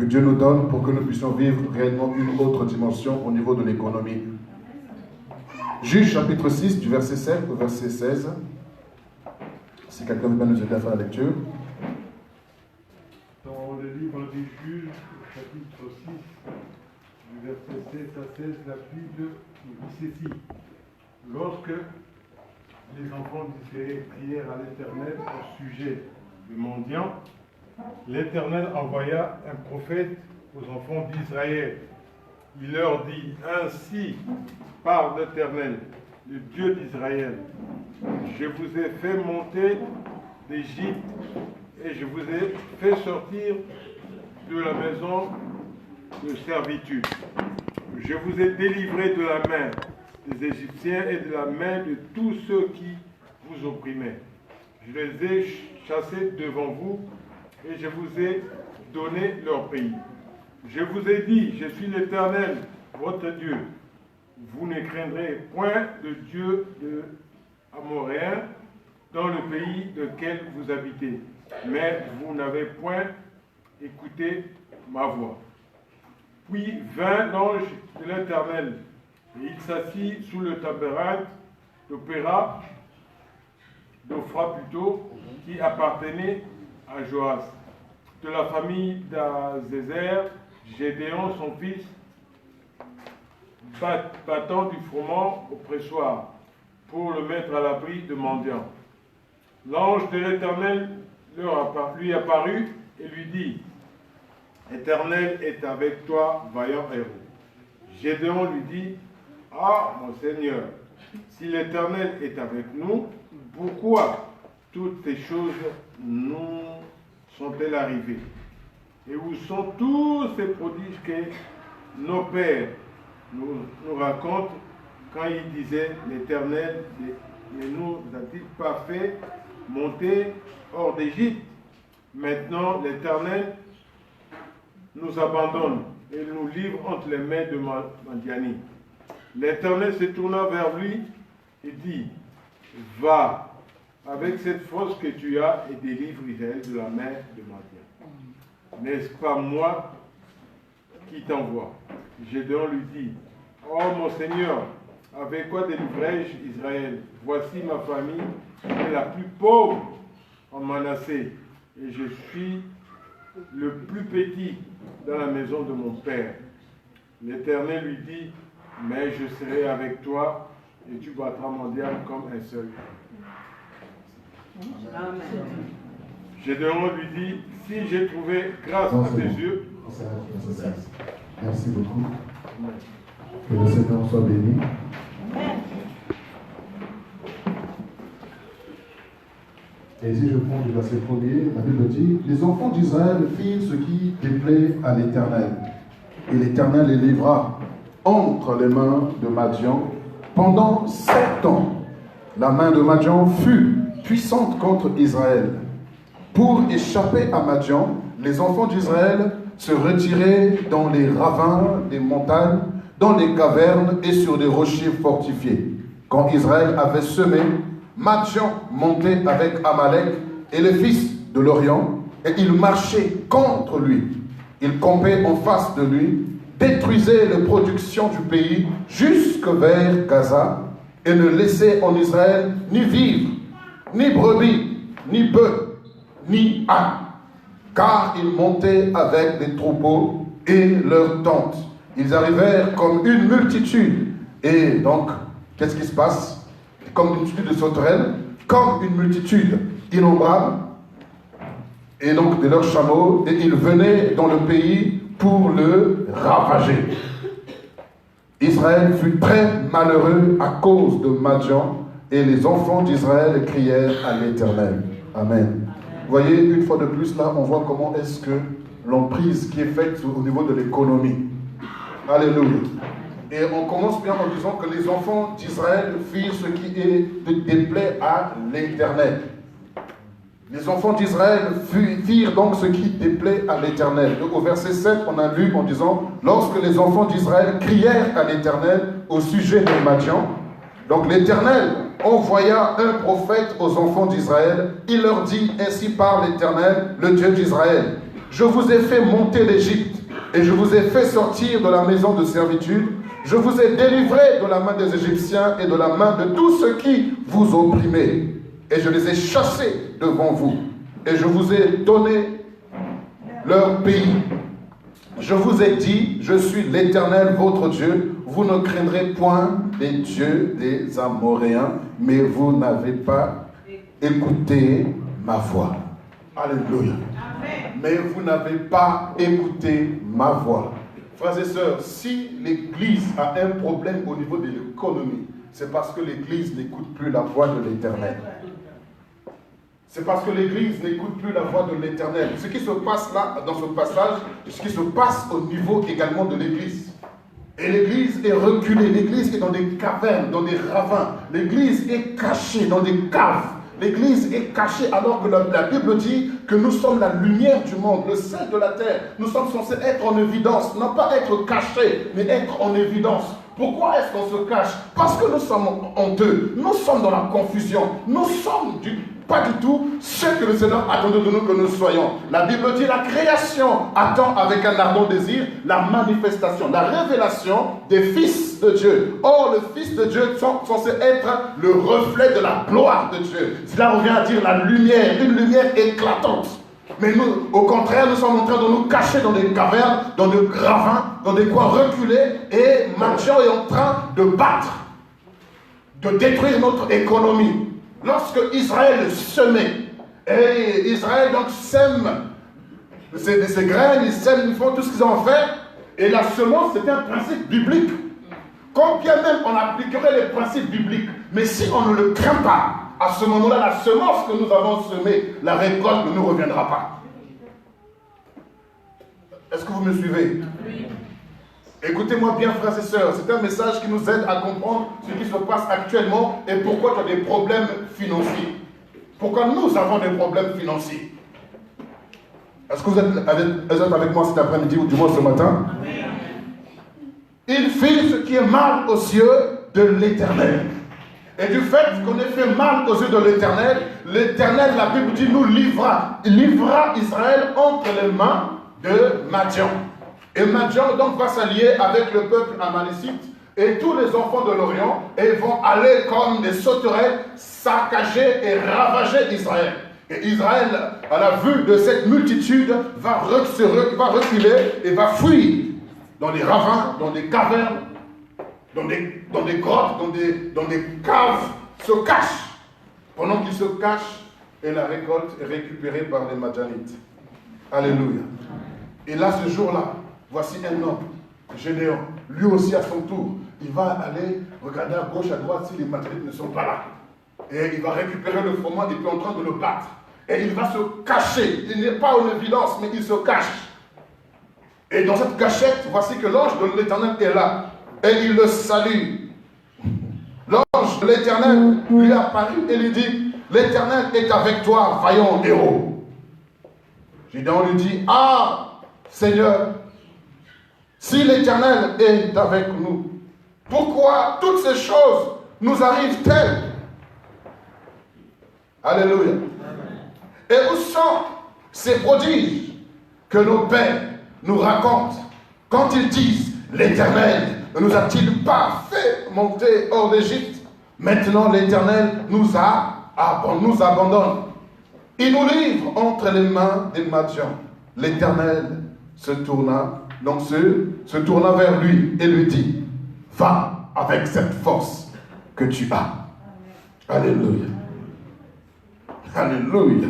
que Dieu nous donne pour que nous puissions vivre réellement une autre dimension au niveau de l'économie. Juge chapitre 6 du verset 7 au verset 16. Si quelqu'un veut bien nous aider à faire la lecture. Dans le livre des Juges, chapitre 6, du verset 7 à 16, la Bible dit ceci. Lorsque les enfants d'Israël prièrent à l'Éternel au sujet du mendiant, l'Éternel envoya un prophète aux enfants d'Israël. Il leur dit, ainsi parle l'Éternel, le Dieu d'Israël. Je vous ai fait monter d'Égypte et je vous ai fait sortir de la maison de servitude. Je vous ai délivré de la main des Égyptiens et de la main de tous ceux qui vous opprimaient. Je les ai chassés devant vous et je vous ai donné leur pays. Je vous ai dit, je suis l'Éternel, votre Dieu. Vous ne craindrez point de Dieu de Amoréens dans le pays lequel vous habitez. Mais vous n'avez point écouté ma voix. Puis vint l'ange de l'Éternel, et il s'assit sous le tabernacle d'Opéra, d'Ophra plutôt, qui appartenait à Joas. De la famille d'Azézer, Gédéon, son fils, battant du froment au pressoir, pour le mettre à l'abri de mendiants. L'ange de l'Éternel lui apparut et lui dit, L'Éternel est avec toi, vaillant héros. Gédéon lui dit, Ah, mon Seigneur, si l'Éternel est avec nous, pourquoi toutes ces choses nous sont-elles arrivées? Et où sont tous ces prodiges que nos pères nous racontent quand ils disaient, l'Éternel ne nous a-t-il pas fait monter hors d'Égypte? Maintenant, l'Éternel nous abandonne et nous livre entre les mains de Madiani. L'Éternel se tourna vers lui et dit, va avec cette force que tu as et délivre Israël de la main de Madian. N'est-ce pas moi qui t'envoie? Gédéon lui dit, oh mon Seigneur, avec quoi délivrerai-je Israël? Voici ma famille est la plus pauvre en Manassé et je suis le plus petit dans la maison de mon père. L'Éternel lui dit, mais je serai avec toi et tu battras Madian comme un seul. Amen. Gédéon lui dit, si j'ai trouvé grâce à tes yeux. Merci beaucoup. Que le Seigneur soit béni. Et si je prends du verset 1er, la Bible dit, les enfants d'Israël firent ce qui déplaît à l'Éternel. Et l'Éternel les livra entre les mains de Madian pendant 7 ans. La main de Madian fut puissante contre Israël. Pour échapper à Madian, les enfants d'Israël se retiraient dans les ravins des montagnes, dans les cavernes et sur des rochers fortifiés. Quand Israël avait semé, Madian montait avec Amalek et les fils de l'Orient, et ils marchaient contre lui. Ils campaient en face de lui, détruisaient les productions du pays jusque vers Gaza, et ne laissaient en Israël ni vivre, ni brebis, ni bœufs, ni ânes, car ils montaient avec des troupeaux et leurs tentes. Ils arrivèrent comme une multitude. Et donc, qu'est-ce qui se passe? Comme une multitude de sauterelles, comme une multitude innombrable, et donc de leurs chameaux, et ils venaient dans le pays pour le ravager. Israël fut très malheureux à cause de Madian, et les enfants d'Israël crièrent à l'Éternel. Amen. Vous voyez, une fois de plus, là, on voit comment est-ce que l'emprise qui est faite au niveau de l'économie. Alléluia. Et on commence bien en disant que les enfants d'Israël firent ce qui déplaît à l'Éternel. Les enfants d'Israël firent donc ce qui déplaît à l'Éternel. Au verset 7, on a lu en disant, lorsque les enfants d'Israël crièrent à l'Éternel au sujet de Madian, donc l'Éternel envoya un prophète aux enfants d'Israël. Il leur dit, ainsi parle l'Éternel, le Dieu d'Israël. Je vous ai fait monter d'Égypte et je vous ai fait sortir de la maison de servitude. Je vous ai délivré de la main des Égyptiens et de la main de tous ceux qui vous opprimaient. Et je les ai chassés devant vous. Et je vous ai donné leur pays. Je vous ai dit, je suis l'Éternel, votre Dieu. Vous ne craindrez point les dieux des Amoréens, mais vous n'avez pas écouté ma voix. Alléluia. Amen. Mais vous n'avez pas écouté ma voix. Frères et sœurs, si l'Église a un problème au niveau de l'économie, c'est parce que l'Église n'écoute plus la voix de l'Éternel. C'est parce que l'Église n'écoute plus la voix de l'Éternel. Ce qui se passe là, dans ce passage, ce qui se passe au niveau également de l'Église. Et l'Église est reculée, l'Église est dans des cavernes, dans des ravins. L'Église est cachée dans des caves. L'Église est cachée alors que la Bible dit que nous sommes la lumière du monde, le sel de la terre. Nous sommes censés être en évidence, non pas être cachés, mais être en évidence. Pourquoi est-ce qu'on se cache? Parce que nous sommes honteux, nous sommes dans la confusion, nous sommes pas du tout ce que le Seigneur attendait de nous que nous soyons. La Bible dit la création attend avec un ardent désir la manifestation, la révélation des fils de Dieu. Or, le fils de Dieu sont censés être le reflet de la gloire de Dieu. Cela revient à dire la lumière, une lumière éclatante. Mais nous, au contraire, nous sommes en train de nous cacher dans des cavernes, dans des ravins, dans des coins reculés, et Madian est en train de battre, de détruire notre économie. Lorsque Israël semait, et Israël donc sème ces graines, ils sèment, ils font tout ce qu'ils ont fait, et la semence c'est un principe biblique. Quand bien même on appliquerait les principes bibliques, mais si on ne le craint pas, à ce moment-là, la semence que nous avons semée, la récolte ne nous reviendra pas. Est-ce que vous me suivez? Oui. Écoutez-moi bien, frères et sœurs, c'est un message qui nous aide à comprendre ce qui se passe actuellement et pourquoi tu as des problèmes financiers. Pourquoi nous avons des problèmes financiers. Est-ce que vous êtes avec moi cet après-midi ou du moins ce matin? Oui. Il fit ce qui est mal aux yeux de l'Éternel. Et du fait qu'on ait fait mal aux yeux de l'Éternel, l'Éternel, la Bible dit, nous livra Israël entre les mains de Madian. Et Madian donc va s'allier avec le peuple amalécite et tous les enfants de l'Orient et vont aller comme des sauterelles saccager et ravager Israël. Et Israël, à la vue de cette multitude, va reculer et va fuir dans les ravins, dans des cavernes, dans des grottes, dans des caves, se cache. Pendant qu'ils se cachent, et la récolte est récupérée par les Madianites. Alléluia. Et là, ce jour-là, voici un homme, Gédéon, lui aussi à son tour, il va aller regarder à gauche, à droite si les Madianites ne sont pas là. Et il va récupérer le froment et puis en train de le battre. Et il va se cacher. Il n'est pas en évidence, mais il se cache. Et dans cette cachette, voici que l'ange de l'Éternel est là. Et il le salue. L'ange de l'Éternel lui apparut et lui dit, l'Éternel est avec toi, vaillant héros. Gédéon lui dit, ah, Seigneur, si l'Éternel est avec nous, pourquoi toutes ces choses nous arrivent-elles? Alléluia. Et où sont ces prodiges que nos pères nous racontent quand ils disent, l'Éternel ne nous a-t-il pas fait monter hors d'Égypte? Maintenant l'Éternel nous abandonne. Il nous livre entre les mains des Madians. L'Éternel se tourna vers lui et lui dit, va avec cette force que tu as. Alléluia. Alléluia.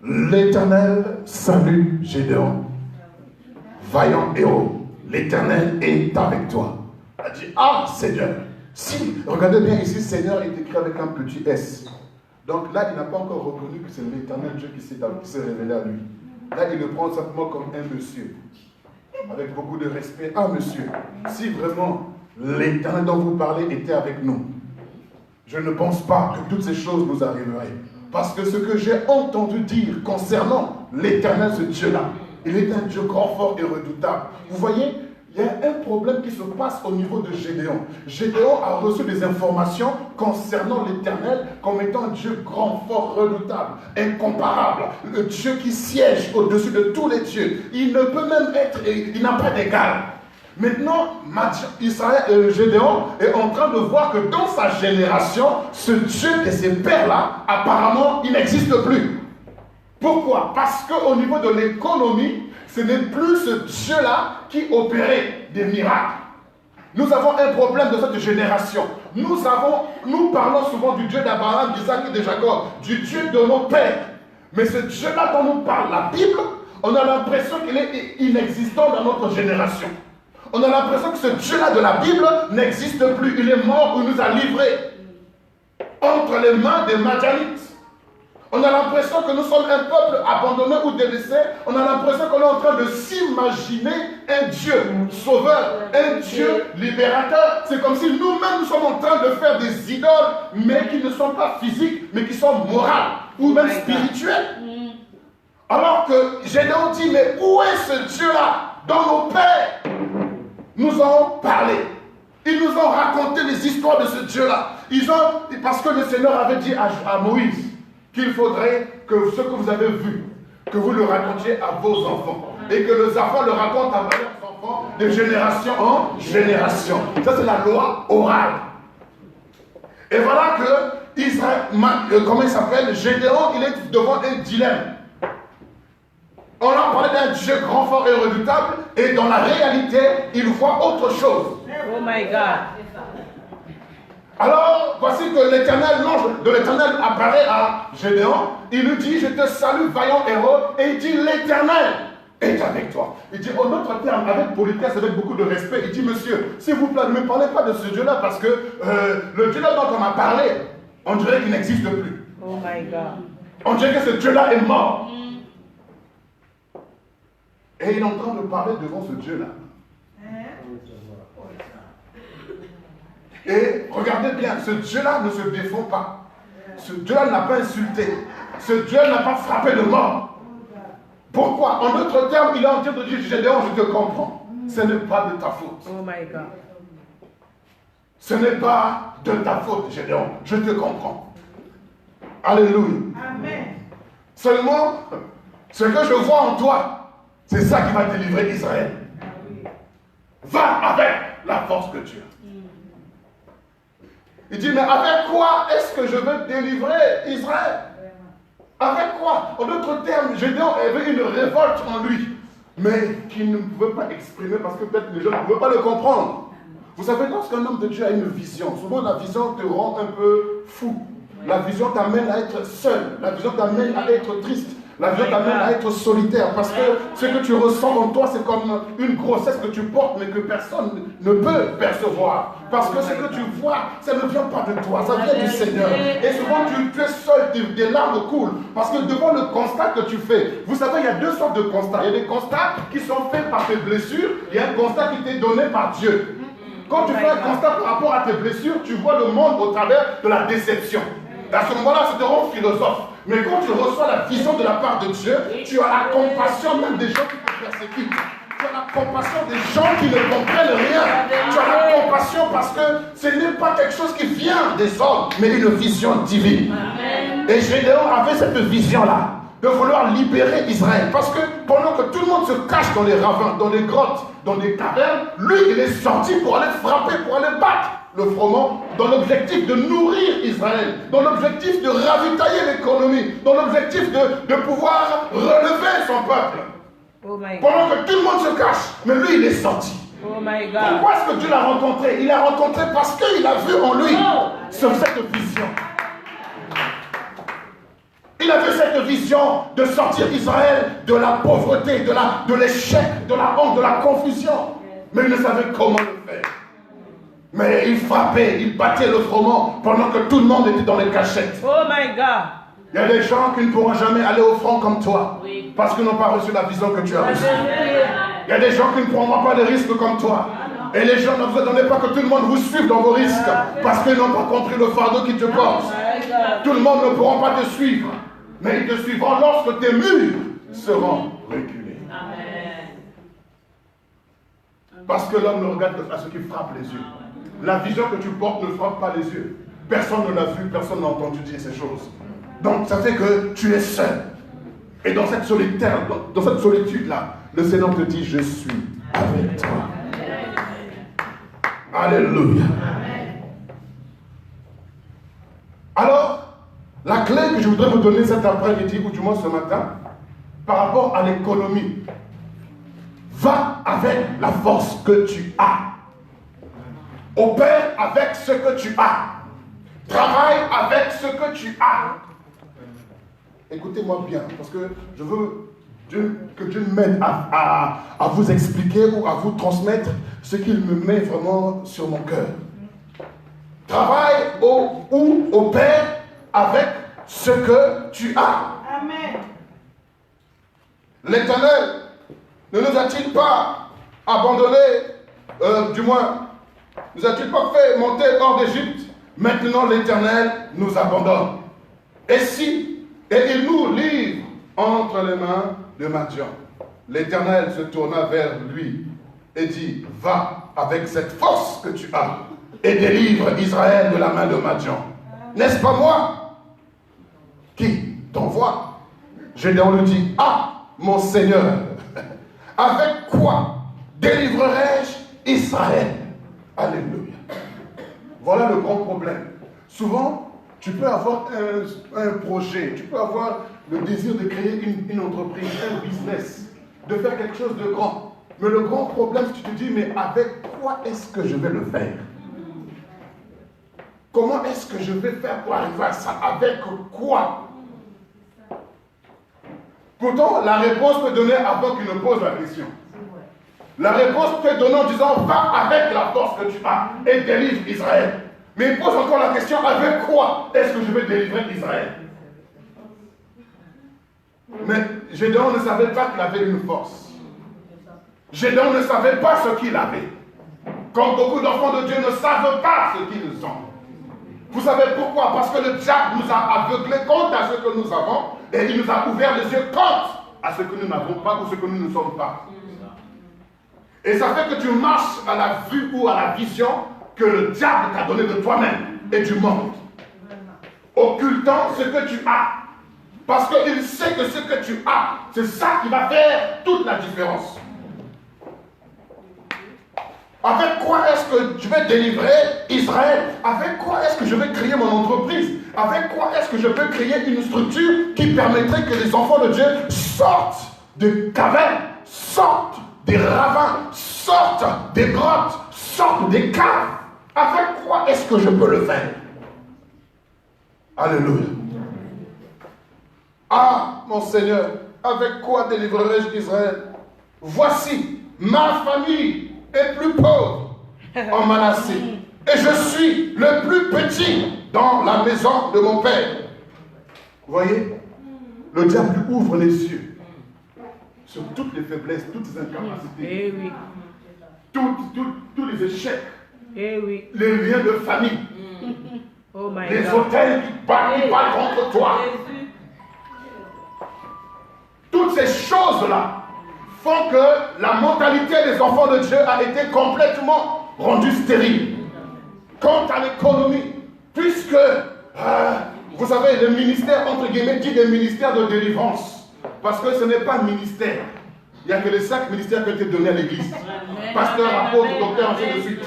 L'Éternel salue Gédéon. Vaillant héros, l'Éternel est avec toi. Elle dit, ah Seigneur. Si, regardez bien ici, Seigneur est écrit avec un petit S. Donc là, il n'a pas encore reconnu que c'est l'Éternel Dieu qui s'est révélé à lui. Là, il le prend simplement comme un monsieur. Avec beaucoup de respect. Ah monsieur, si vraiment l'Éternel dont vous parlez était avec nous, je ne pense pas que toutes ces choses nous arriveraient. Parce que ce que j'ai entendu dire concernant l'Éternel, ce Dieu-là, il est un Dieu grand, fort et redoutable. Vous voyez, il y a un problème qui se passe au niveau de Gédéon. Gédéon a reçu des informations concernant l'Éternel comme étant un Dieu grand, fort, redoutable, incomparable, le Dieu qui siège au-dessus de tous les dieux. Il ne peut même être, il n'a pas d'égal. Maintenant, Gédéon est en train de voir que dans sa génération, ce Dieu de ses pères-là, apparemment, il n'existe plus. Pourquoi? Parce qu'au niveau de l'économie, ce n'est plus ce Dieu-là qui opérait des miracles. Nous avons un problème de cette génération. Nous parlons souvent du Dieu d'Abraham, d'Isaac et de Jacob, du Dieu de nos pères. Mais ce Dieu-là dont nous parle la Bible, on a l'impression qu'il est inexistant dans notre génération. On a l'impression que ce Dieu-là de la Bible n'existe plus. Il est mort ou nous a livrés entre les mains des Madianites. On a l'impression que nous sommes un peuple abandonné ou délaissé. On a l'impression qu'on est en train de s'imaginer un Dieu sauveur, un Dieu libérateur. C'est comme si nous-mêmes nous sommes en train de faire des idoles, mais qui ne sont pas physiques, mais qui sont morales ou même spirituelles. Alors que Gédéon dit, mais où est ce Dieu-là dont nos pères nous ont parlé? Ils nous ont raconté les histoires de ce Dieu-là. Parce que le Seigneur avait dit à Moïse qu'il faudrait que ce que vous avez vu, que vous le racontiez à vos enfants. Et que les enfants le racontent à leurs enfants de génération en génération. Ça, c'est la loi orale. Et voilà que Israël, comment il s'appelle, Gédéon, il est devant un dilemme. On a parlé d'un Dieu grand, fort et redoutable, et dans la réalité, il voit autre chose. Oh my God. Alors, voici que l'Éternel, l'ange de l'Éternel apparaît à Gédéon. Il lui dit, je te salue, vaillant héros. Et il dit, l'Éternel est avec toi. Il dit, en d'autres termes, avec politesse, avec beaucoup de respect, il dit, monsieur, s'il vous plaît, ne me parlez pas de ce Dieu-là, parce que le Dieu-là dont on m'a parlé, on dirait qu'il n'existe plus. Oh my God. On dirait que ce Dieu-là est mort. Et il est en train de parler devant ce Dieu-là. Et regardez bien, ce Dieu-là ne se défend pas. Ce Dieu-là n'a pas insulté. Ce Dieu n'a pas frappé de mort. Pourquoi? En d'autres termes, il est en train de dire, Gédéon, je te comprends. Ce n'est pas de ta faute. Oh my God. Ce n'est pas de ta faute, Gédéon. Je te comprends. Alléluia. Amen. Seulement, ce que je vois en toi, c'est ça qui va délivrer Israël. Va avec la force que tu as. Il dit, mais avec quoi est-ce que je veux délivrer Israël? Avec quoi? En d'autres termes, Gédéon avait une révolte en lui, mais qu'il ne pouvait pas exprimer parce que peut-être les gens ne pouvaient pas le comprendre. Vous savez, lorsqu'un homme de Dieu a une vision, souvent la vision te rend un peu fou. La vision t'amène à être seul. La vision t'amène à être triste. La vision t'amène à être solitaire. Parce que ce que tu ressens en toi, c'est comme une grossesse que tu portes, mais que personne ne peut percevoir. Parce que ce que tu vois, ça ne vient pas de toi, ça vient du Seigneur. Et souvent, tu es seul, des larmes coulent. Parce que devant le constat que tu fais, vous savez, il y a deux sortes de constats. Il y a des constats qui sont faits par tes blessures. Il y a un constat qui t'est donné par Dieu. Quand tu fais un constat par rapport à tes blessures, tu vois le monde au travers de la déception. À ce moment-là, ça te rend philosophe. Mais quand tu reçois la vision de la part de Dieu, tu as la compassion même des gens qui te persécutent. Tu as la compassion des gens qui ne comprennent rien. Tu as la compassion parce que ce n'est pas quelque chose qui vient des hommes, mais une vision divine. Amen. Et Gédéon avait cette vision-là, de vouloir libérer Israël. Parce que pendant que tout le monde se cache dans les ravins, dans les grottes, dans des cavernes, lui, il est sorti pour aller frapper, pour aller battre le froment, dans l'objectif de nourrir Israël, dans l'objectif de ravitailler l'économie, dans l'objectif de pouvoir relever son peuple. Oh my God. Pendant que tout le monde se cache, mais lui, il est sorti. Oh my God. Pourquoi est-ce que Dieu l'a rencontré? Il l'a rencontré parce qu'il a vu en lui cette vision. Il a vu cette vision de sortir Israël de la pauvreté, de l'échec, de la honte, de la confusion. Mais il ne savait comment le faire. Mais il frappait, il battait le froment pendant que tout le monde était dans les cachettes. Oh my God. Il y a des gens qui ne pourront jamais aller au front comme toi. Parce qu'ils n'ont pas reçu la vision que tu as reçue. Il y a des gens qui ne prendront pas de risques comme toi. Et les gens ne vous attendez pas que tout le monde vous suive dans vos risques. Parce qu'ils n'ont pas compris le fardeau qui te porte. Tout le monde ne pourra pas te suivre. Mais ils te suivront lorsque tes murs seront reculés. Amen. Parce que l'homme ne regarde à ce qui frappe les yeux. La vision que tu portes ne frappe pas les yeux. Personne ne l'a vu, personne n'a entendu dire ces choses. Donc ça fait que tu es seul. Et dans cette solitude-là, le Seigneur te dit, je suis avec toi. Alléluia. Alors, la clé que je voudrais vous donner cet après-midi, ou du moins ce matin, par rapport à l'économie, va avec la force que tu as. Opère avec ce que tu as. Travaille avec ce que tu as. Écoutez-moi bien, parce que je veux que Dieu m'aide à vous expliquer ou à vous transmettre ce qu'il me met vraiment sur mon cœur. Travaille ou opère avec ce que tu as. Amen. L'Éternel ne nous a-t-il pas abandonnés, du moins, nous a-t-il pas fait monter hors d'Égypte? Maintenant l'Éternel nous abandonne. Et il nous livre entre les mains de Madian. L'Éternel se tourna vers lui et dit, va avec cette force que tu as et délivre Israël de la main de Madian. N'est-ce pas moi qui t'envoie? Gédéon lui dit, ah, mon Seigneur, avec quoi délivrerai-je Israël? Alléluia. Voilà le grand problème. Souvent, tu peux avoir un projet, tu peux avoir le désir de créer une entreprise, un business, de faire quelque chose de grand. Mais le grand problème, tu te dis, mais avec quoi est-ce que je vais le faire? Comment est-ce que je vais faire pour arriver à ça? Avec quoi? Pourtant, la réponse peut donner avant qu'il ne pose la question. La réponse peut donner en disant, va avec la force que tu as et délivre Israël. Mais il pose encore la question, avec quoi est-ce que je vais délivrer Israël? Mais Gédéon ne savait pas qu'il avait une force. Gédéon ne savait pas ce qu'il avait. Comme beaucoup d'enfants de Dieu ne savent pas ce qu'ils ont. Vous savez pourquoi? Parce que le diable nous a aveuglés quant à ce que nous avons et il nous a ouvert les yeux quant à ce que nous n'avons pas ou ce que nous ne sommes pas. Et ça fait que tu marches à la vue ou à la vision que le diable t'a donné de toi-même et du monde. Occultant ce que tu as. Parce qu'il sait que ce que tu as, c'est ça qui va faire toute la différence. Avec quoi est-ce que je vais délivrer Israël? Avec quoi est-ce que je vais créer mon entreprise? Avec quoi est-ce que je peux créer une structure qui permettrait que les enfants de Dieu sortent des cavernes, sortent des ravins, sortent des grottes, sortent des caves? Avec quoi est-ce que je peux le faire? Alléluia. Ah, mon Seigneur, avec quoi délivrerai-je Israël? Voici, ma famille est plus pauvre en Manassé. Et je suis le plus petit dans la maison de mon père. Vous voyez? Le diable ouvre les yeux sur toutes les faiblesses, toutes les incapacités. Eh oui. Tous les échecs. Eh oui. Les liens de famille. Oh my Les God. hôtels qui parlent contre toi. Toutes ces choses-là font que la mentalité des enfants de Dieu a été complètement rendue stérile. Quant à l'économie, puisque, vous savez, le ministère, entre guillemets, dit des ministères de délivrance. Parce que ce n'est pas un ministère. Il n'y a que les 5 ministères qui ont été donnés à l'église. Pasteur, apôtre, docteur, ainsi de suite.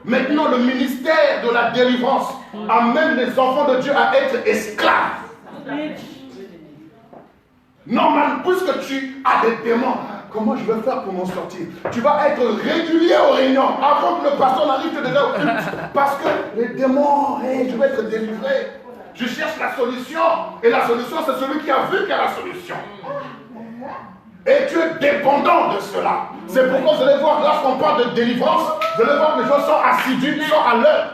Maintenant, le ministère de la délivrance amène les enfants de Dieu à être esclaves. Normalement, puisque tu as des démons, comment je vais faire pour m'en sortir? Tu vas être régulier aux réunions avant que le pasteur n'arrive déjà au culte. Parce que les démons, je vais être délivré. Je cherche la solution. Et la solution, c'est celui qui a vu qu'il y a la solution. Et tu es dépendant de cela. C'est pourquoi vous allez voir, lorsqu'on parle de délivrance, vous allez voir que les gens sont assidus, sont à l'heure.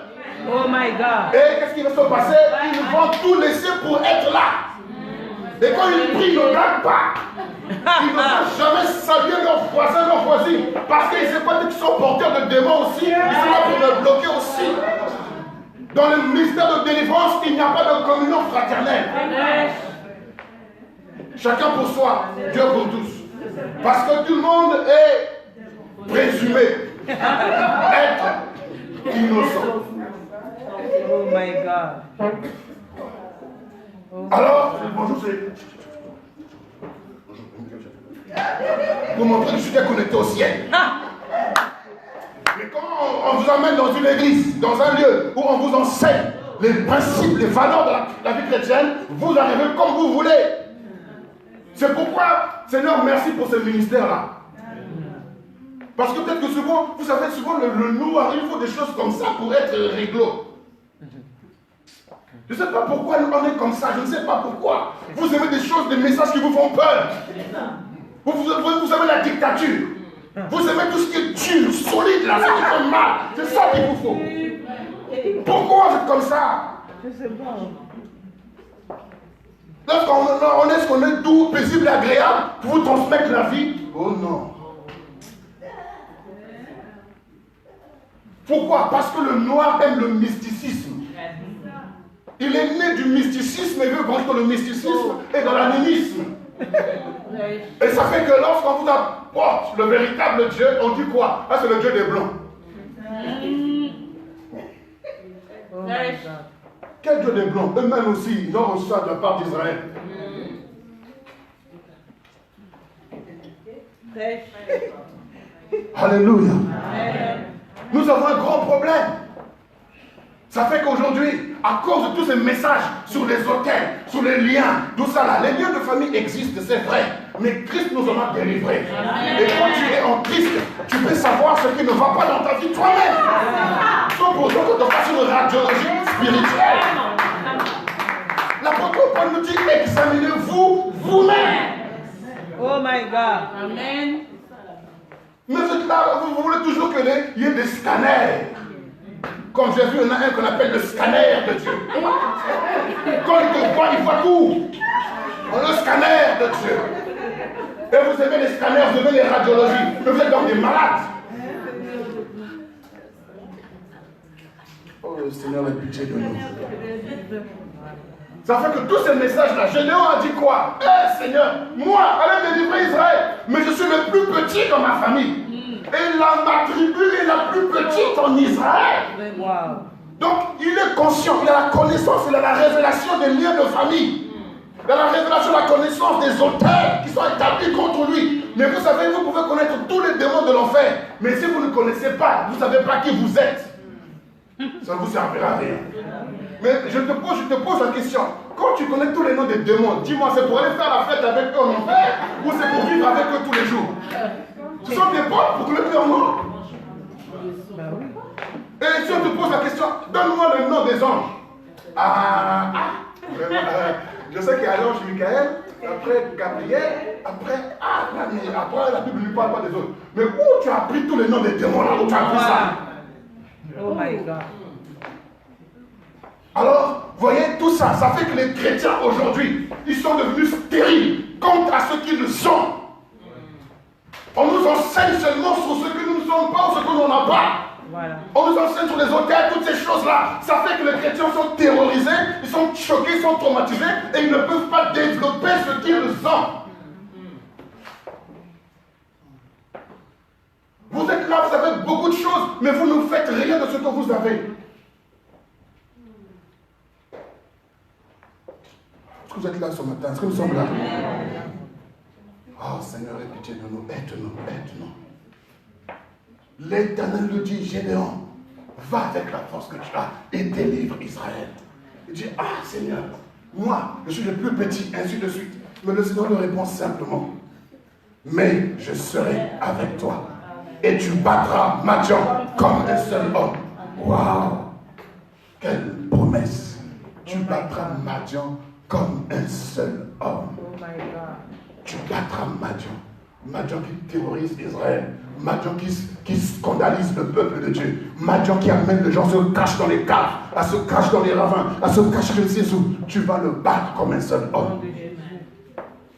Oh my God. Et qu'est-ce qui va se passer? Ils vont tout laisser pour être là. Et quand ils prient, ils ne blaguent pas. Ils ne vont jamais saluer leurs voisins, leurs voisines. Parce qu'ils ne savent pas qu'ils sont porteurs de démons aussi. Ils sont là pour le bloquer aussi. Dans le ministère de délivrance, il n'y a pas de communion fraternelle. Chacun pour soi, Dieu pour tous. Parce que tout le monde est présumé. Être innocent. Oh my God. Alors, bonjour, c'est... Pour montrer que je suis connecté au ciel. Mais quand on vous emmène dans une église, dans un lieu où on vous enseigne les principes, les valeurs de la vie chrétienne, vous arrivez comme vous voulez. C'est pourquoi, Seigneur, merci pour ce ministère-là. Parce que peut-être que souvent, vous savez, souvent le noir, il faut des choses comme ça pour être réglo. Je ne sais pas pourquoi on est comme ça, je ne sais pas pourquoi. Vous aimez des choses, des messages qui vous font peur. Vous aimez la dictature. Vous aimez tout ce qui est dur, solide, là, ce qui fait mal. C'est ça qu'il vous faut. Pourquoi vous êtes comme ça? Je sais pas. Lorsqu'on est ce qu'on est doux, paisible, agréable, pour vous transmettre la vie. Oh non. Pourquoi? Parce que le noir aime le mysticisme. Il est né du mysticisme et veut grandir dans le mysticisme et dans l'animisme. Et ça fait que lorsqu'on vous apporte le véritable Dieu, on dit quoi? Ah, c'est le Dieu des Blancs. Oh my God. Quel Dieu des Blancs? Eux-mêmes aussi, ils ont reçu ça de la part d'Israël. Alléluia. Nous avons un grand problème. Ça fait qu'aujourd'hui, à cause de tous ces messages sur les hôtels, sur les liens, tout ça là, les liens de famille existent, c'est vrai. Mais Christ nous en a délivrés. Et quand tu es en Christ, tu peux savoir ce qui ne va pas dans ta vie toi-même. Sans pour autant que tu fasses une radiologie spirituelle. L'apôtre Paul nous dit, examinez-vous vous-même. Oh my God. Amen. Mais vous êtes là, vous voulez toujours qu'il y ait des scanners. Comme Jésus, il y en a un qu'on appelle le scanner de Dieu. Quand il te voit, il voit tout. Le scanner de Dieu. Et vous aimez les scanners, vous aimez les radiologies. Mais vous êtes donc des malades. Oh, le Seigneur a pitié de nous. Ça fait que tous ces messages-là, Gédéon a dit quoi? Eh Seigneur, moi, allez délivrer Israël. Mais je suis le plus petit dans ma famille. Et ma tribu est la plus petite en Israël. Wow. Donc, il est conscient, il a la connaissance, il a la révélation des liens de famille. Il a la révélation, la connaissance des auteurs qui sont établis contre lui. Mais vous savez, vous pouvez connaître tous les démons de l'enfer. Mais si vous ne connaissez pas, vous ne savez pas qui vous êtes. Ça ne vous servira à rien. Mais je te pose la question. Quand tu connais tous les noms des démons, dis-moi, c'est pour aller faire la fête avec eux en enfer ou c'est pour vivre avec eux tous les jours? Ce sont des portes pour connaître leur nom. Et si on te pose la question, donne-moi le nom des anges. Je sais qu'il y a l'ange Michael, après Gabriel, après la Bible ne parle pas des autres. Mais où tu as appris tous les noms des démons là? Où tu as appris ça? Oh my God. Alors, voyez, tout ça, ça fait que les chrétiens aujourd'hui, ils sont devenus stériles quant à ce qu'ils sont. On nous enseigne seulement sur ce que nous ne sommes pas ou ce que nous n'en pas. Voilà. On nous enseigne sur les hôtels, toutes ces choses-là. Ça fait que les chrétiens sont terrorisés, ils sont choqués, ils sont traumatisés et ils ne peuvent pas développer ce qu'ils sont. Vous êtes là, vous avez beaucoup de choses, mais vous ne faites rien de ce que vous avez. Est-ce que vous êtes là ce matin? Est-ce que nous sommes là? Oh Seigneur, aie pitié de nous, aide-nous, aide-nous. L'Éternel le dit, Gédéon, va avec la force que tu as et délivre Israël. Il dit, ah Seigneur, moi, je suis le plus petit, ainsi de suite. Mais le Seigneur lui répond simplement, mais je serai avec toi et tu battras Madian comme un seul homme. Waouh! Quelle promesse! Tu battras Madian comme un seul homme. Oh my God. Tu battras Madian. Madian qui terrorise Israël. Madian qui scandalise le peuple de Dieu. Madian qui amène les gens à se cacher dans les caves, à se cacher dans les ravins, à se cacher je ne sais où. Tu vas le battre comme un seul homme.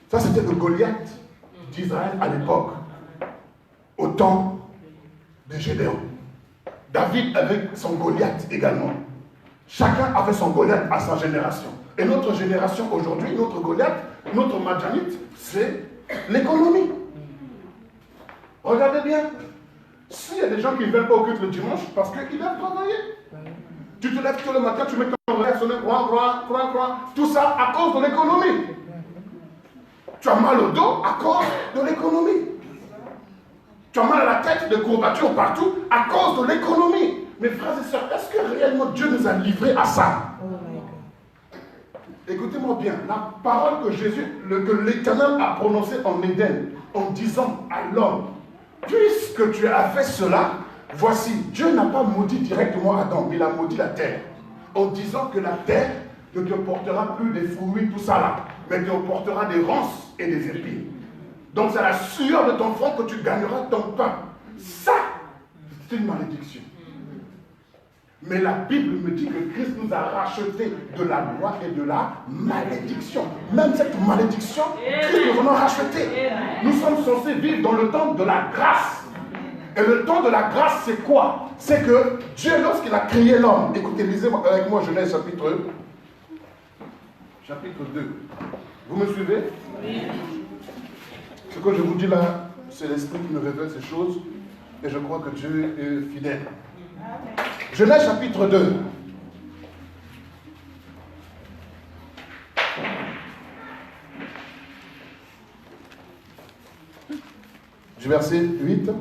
Ça c'était le Goliath d'Israël à l'époque. Au temps de Gédéon. David avait son Goliath également. Chacun avait son Goliath à sa génération. Et notre génération aujourd'hui, notre Goliath, notre Madianite, c'est l'économie. Regardez bien. Si a des gens qui ne viennent pas au culte le dimanche parce qu'ils doivent travailler. Tu te lèves tout le matin, tu mets ton réveil sonner, tout ça à cause de l'économie. Tu as mal au dos à cause de l'économie. Tu as mal à la tête, des courbatures partout à cause de l'économie. Mes frères et sœurs, est-ce que réellement Dieu nous a livrés à ça? Écoutez-moi bien, la parole que que l'Éternel a prononcée en Éden, en disant à l'homme, puisque tu as fait cela, voici, Dieu n'a pas maudit directement Adam, mais il a maudit la terre, en disant que la terre ne te portera plus des fruits, tout ça là, mais te portera des ronces et des épines. Donc c'est la sueur de ton front que tu gagneras ton pain. Ça, c'est une malédiction. Mais la Bible me dit que Christ nous a rachetés de la loi et de la malédiction. Même cette malédiction, Christ nous en a racheté. Nous sommes censés vivre dans le temps de la grâce. Et le temps de la grâce, c'est quoi? C'est que Dieu, lorsqu'il a créé l'homme, écoutez, lisez avec moi Genèse chapitre 2. Vous me suivez? Oui. Ce que je vous dis là, c'est l'Esprit qui me révèle ces choses. Et je crois que Dieu est fidèle. Genèse chapitre 2. Du verset 8.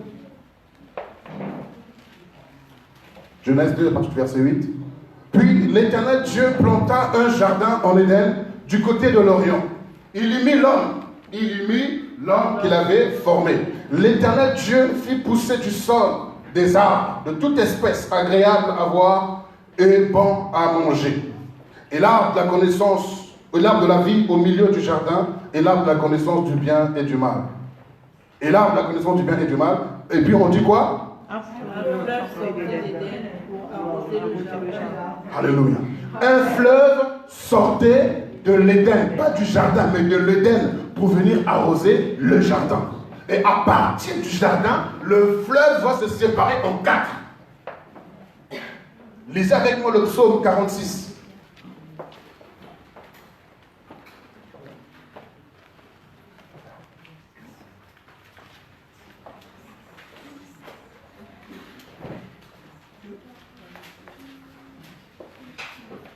Genèse 2, à partir du verset 8. Puis l'Éternel Dieu planta un jardin en Éden du côté de l'Orient. Il y mit l'homme. Qu'il avait formé. L'Éternel Dieu fit pousser du sol des arbres de toute espèce, agréables à voir et bons à manger. Et l'arbre de la connaissance, l'arbre de la vie au milieu du jardin, et l'arbre de la connaissance du bien et du mal. Et l'arbre de la connaissance du bien et du mal. Et puis on dit quoi? Alléluia. Un fleuve sortait de l'Éden, pas du jardin, mais de l'Éden, pour venir arroser le jardin. Et à partir du jardin, le fleuve va se séparer en 4. Lisez avec moi le psaume 46.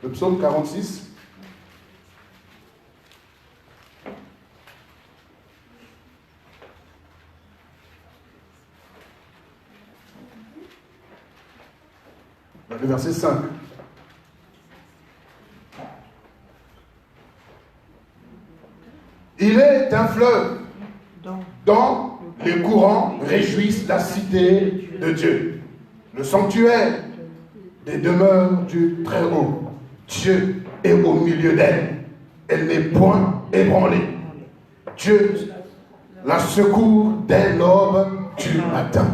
Le psaume 46. Le verset 5. Il est un fleuve dont les courants réjouissent la cité de Dieu, le sanctuaire des demeures du Très-Haut. Dieu est au milieu d'elle. Elle n'est point ébranlée. Dieu la secourt dès l'aube du matin.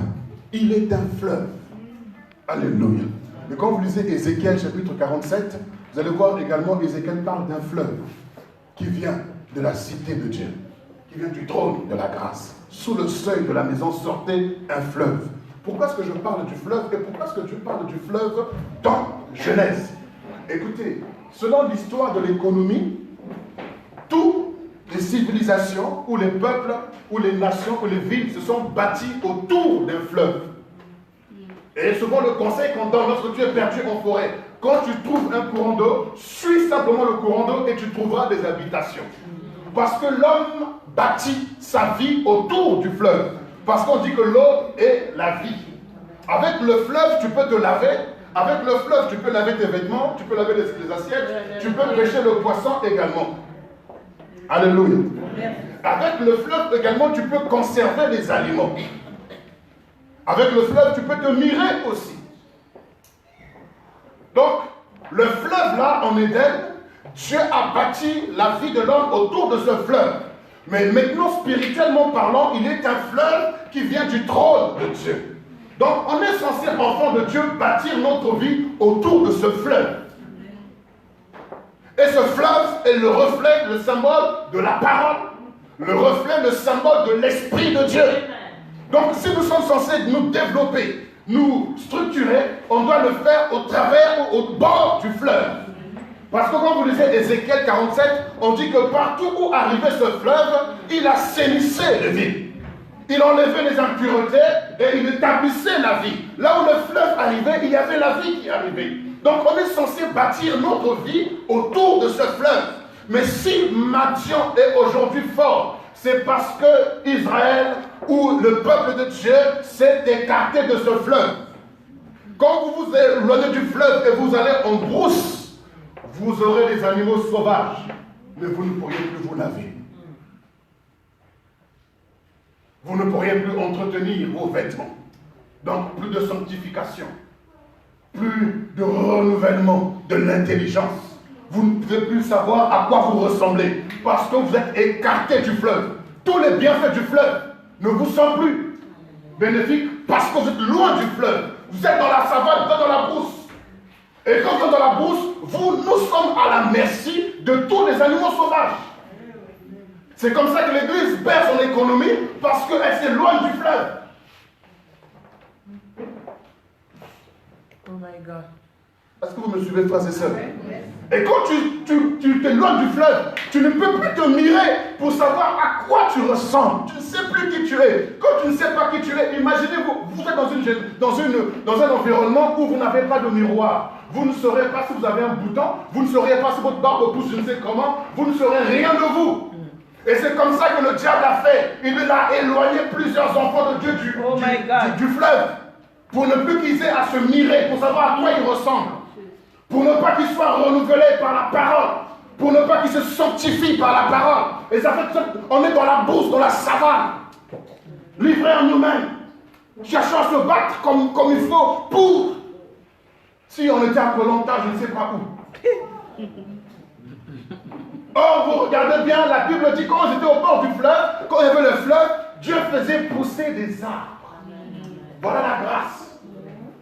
Il est un fleuve. Alléluia. Mais quand vous lisez Ézéchiel chapitre 47, vous allez voir également Ézéchiel parle d'un fleuve qui vient de la cité de Dieu, qui vient du trône de la grâce. Sous le seuil de la maison sortait un fleuve. Pourquoi est-ce que je parle du fleuve et pourquoi est-ce que Dieu parle du fleuve dans Genèse? Écoutez, selon l'histoire de l'économie, toutes les civilisations ou les peuples ou les nations ou les villes se sont bâties autour d'un fleuve. Et souvent le conseil qu'on donne lorsque tu es perdu en forêt, quand tu trouves un courant d'eau, suis simplement le courant d'eau et tu trouveras des habitations. Parce que l'homme bâtit sa vie autour du fleuve. Parce qu'on dit que l'eau est la vie. Avec le fleuve, tu peux te laver. Avec le fleuve, tu peux laver tes vêtements, tu peux laver les assiettes, tu peux pêcher le poisson également. Alléluia. Avec le fleuve également, tu peux conserver les aliments. Avec le fleuve, tu peux te mirer aussi. Donc, le fleuve là, en Éden, Dieu a bâti la vie de l'homme autour de ce fleuve. Mais maintenant, spirituellement parlant, il est un fleuve qui vient du trône de Dieu. Donc, on est censé, enfant de Dieu, bâtir notre vie autour de ce fleuve. Et ce fleuve est le reflet, le symbole de la parole, le reflet, le symbole de l'Esprit de Dieu. Donc, si nous sommes censés nous développer, nous structurer, on doit le faire au travers, au bord du fleuve. Parce que quand vous lisez Ézéchiel 47, on dit que partout où arrivait ce fleuve, il assainissait les villes. Il enlevait les impuretés et il établissait la vie. Là où le fleuve arrivait, il y avait la vie qui arrivait. Donc on est censé bâtir notre vie autour de ce fleuve. Mais si Madian est aujourd'hui fort, c'est parce que Israël ou le peuple de Dieu s'est écarté de ce fleuve. Quand vous vous éloignez du fleuve et vous allez en brousse, vous aurez des animaux sauvages, mais vous ne pourriez plus vous laver. Vous ne pourriez plus entretenir vos vêtements. Donc plus de sanctification, plus de renouvellement de l'intelligence. Vous ne pouvez plus savoir à quoi vous ressemblez parce que vous êtes écarté du fleuve. Tous les bienfaits du fleuve ne vous sont plus bénéfiques parce que vous êtes loin du fleuve. Vous êtes dans la savane, vous êtes dans la brousse. Et quand vous êtes dans la brousse, nous sommes à la merci de tous les animaux sauvages. C'est comme ça que l'Église perd son économie parce qu'elle s'éloigne du fleuve. Oh my God. Est-ce que vous me suivez, frères et sœurs? Et quand tu t'éloignes du fleuve, tu ne peux plus te mirer pour savoir à quoi tu ressembles. Tu ne sais plus qui tu es. Quand tu ne sais pas qui tu es, imaginez-vous, vous êtes dans un environnement où vous n'avez pas de miroir. Vous ne saurez pas si vous avez un bouton, vous ne saurez pas si votre barbe pousse je ne sais comment, vous ne saurez rien de vous. Et c'est comme ça que le diable a fait. Il a éloigné plusieurs enfants de Dieu du fleuve. Pour ne plus qu'ils aient à se mirer, pour savoir à quoi ils ressemblent. Pour ne pas qu'ils soient renouvelés par la parole. Pour ne pas qu'ils se sanctifient par la parole. Et ça fait qu'on est dans la brousse, dans la savane. Livrés à nous-mêmes. Cherchant à se battre comme il faut pour... Si on était à Koh-Lanta, je ne sais pas où. Or, vous regardez bien, la Bible dit quand ils étaient au bord du fleuve, quand il y avait le fleuve, Dieu faisait pousser des arbres. Voilà la grâce.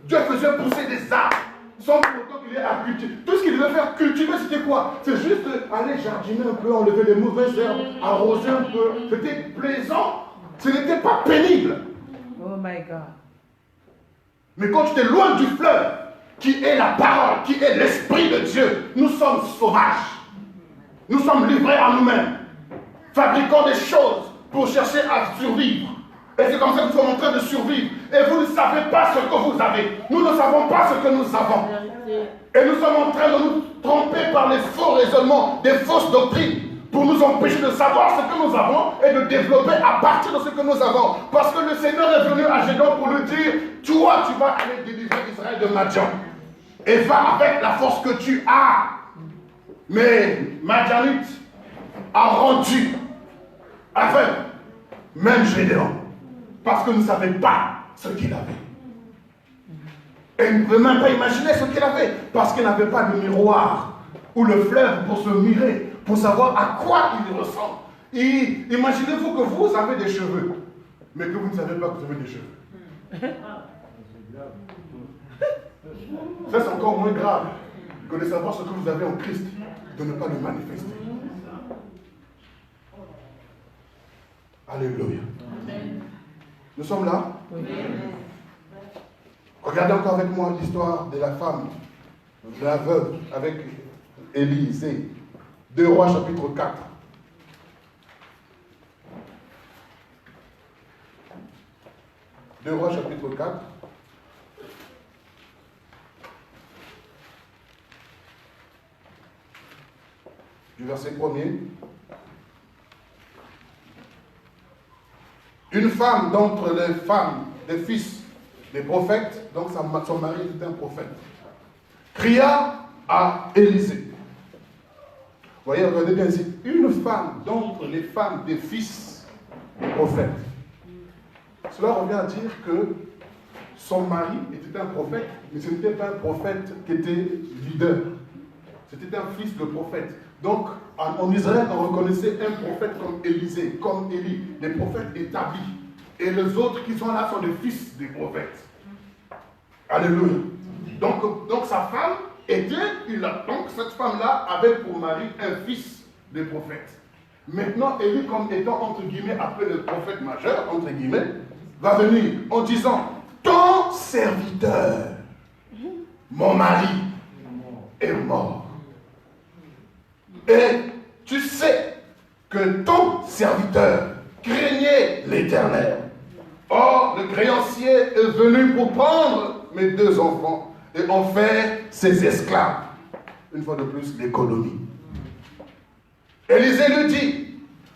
Dieu faisait pousser des arbres. Sans pour autant qu'il ait à cultiver. Tout ce qu'il devait faire cultiver, c'était quoi? C'est juste aller jardiner un peu, enlever les mauvaises herbes, arroser un peu. C'était plaisant. Ce n'était pas pénible. Oh my God. Mais quand tu es loin du fleuve, qui est la parole, qui est l'Esprit de Dieu, nous sommes sauvages. Nous sommes livrés à nous-mêmes. Fabriquons des choses pour chercher à survivre. Et c'est comme ça que nous sommes en train de survivre. Et vous ne savez pas ce que vous avez. Nous ne savons pas ce que nous avons. Et nous sommes en train de nous tromper par les faux raisonnements, des fausses doctrines, pour nous empêcher de savoir ce que nous avons et de développer à partir de ce que nous avons. Parce que le Seigneur est venu à Gédon pour nous dire, toi, tu vas aller délivrer Israël de Madian. Et va avec la force que tu as. Mais Madianite a rendu aveugle, même Gédéon. Parce que ne savait pas ce qu'il avait. Et il ne pouvait même pas imaginer ce qu'il avait. Parce qu'il n'avait pas de miroir ou le fleuve pour se mirer, pour savoir à quoi il ressemble. Et imaginez-vous que vous avez des cheveux, mais que vous ne savez pas que vous avez des cheveux. Ça, c'est encore moins grave que de savoir ce que vous avez en Christ, de ne pas le manifester. Alléluia. Amen. Nous sommes là? Oui. Regardez encore avec moi l'histoire de la femme, de la veuve, avec Élisée. 2 Rois chapitre 4. Rois chapitre 4. Du verset 1er. Une femme d'entre les femmes des fils des prophètes, donc son mari était un prophète, cria à Élisée. Vous voyez, regardez bien ici. Une femme d'entre les femmes des fils des prophètes. Cela revient à dire que son mari était un prophète, mais ce n'était pas un prophète qui était leader. C'était un fils de prophète. Donc, en Israël, on reconnaissait un prophète comme Élisée, comme Élie, des prophètes établis. Et les autres qui sont là sont des fils des prophètes. Alléluia. Donc sa femme était, donc cette femme-là avait pour mari un fils des prophètes. Maintenant, Élie, comme étant entre guillemets après le prophète majeur, entre guillemets, va venir en disant, ton serviteur, mon mari, est mort. Et tu sais que ton serviteur craignait l'Éternel. Or, le créancier est venu pour prendre mes 2 enfants et en faire ses esclaves. Une fois de plus, l'économie. Élisée lui dit,